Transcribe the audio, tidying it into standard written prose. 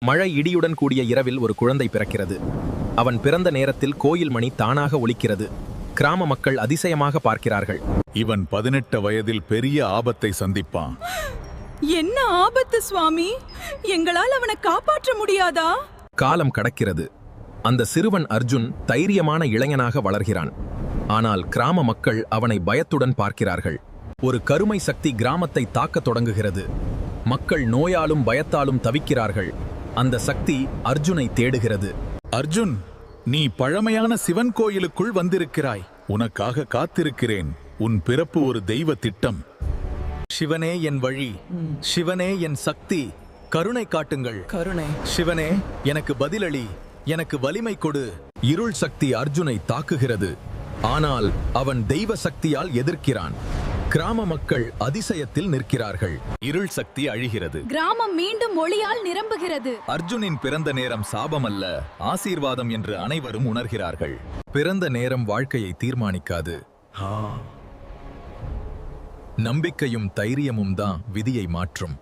மழை இடியுடன் கூடிய இரவில் ஒரு குழந்தை பிறக்கிறது. அவன் பிறந்த நேரத்தில் கோயில் மணி தானாக ஒலிக்கிறது. கிராம மக்கள் அதிசயமாக பார்க்கிறார்கள். இவன் 18 வயதில் பெரிய ஆபத்தை சந்திப்பான். என்ன ஆபத்து சுவாமி? எங்களால் அவனை காப்பாற்ற முடியாதா? காலம் கடக்கிறது. அந்த சிறுவன் அர்ஜுன் தைரியமான இளைஞனாக வளர்கிறான். ஆனால் கிராம மக்கள் அவனை பயத்துடன் பார்க்கிறார்கள். ஒரு கருமை சக்தி கிராமத்தை தாக்கத் தொடங்குகிறது. மக்கள் நோயாலும் பயத்தாலும் தவிக்கிறார்கள். அந்த சக்தி அர்ஜுனை தேடுகிறது. அர்ஜுன், நீ பழமையான சிவன் கோயிலுக்குள் வந்திருக்கிறாய். உனக்காக காத்திருக்கிறேன். உன் பிறப்பு ஒரு தெய்வ திட்டம். சிவனே என் வழி, சிவனே என் சக்தி, கருணை காட்டுங்கள். கருணை. சிவனே, எனக்கு பதிலளி, எனக்கு வலிமை கொடு. இருள் சக்தி அர்ஜுனை தாக்குகிறது. ஆனால் அவன் தெய்வ சக்தியால் எதிர்க்கிறான். கிராம மக்கள் அதிசயத்தில் நிற்கிறார்கள். இருள் சக்தி அழிகிறது. கிராமம் மீண்டும் ஒளியால் நிரம்புகிறது. அர்ஜுனின் பிறந்த நேரம் சாபமல்ல, ஆசீர்வாதம் என்று அனைவரும் உணர்கிறார்கள். பிறந்த நேரம் வாழ்க்கையை தீர்மானிக்காது. நம்பிக்கையும் தைரியமும் தான் விதியை மாற்றும்.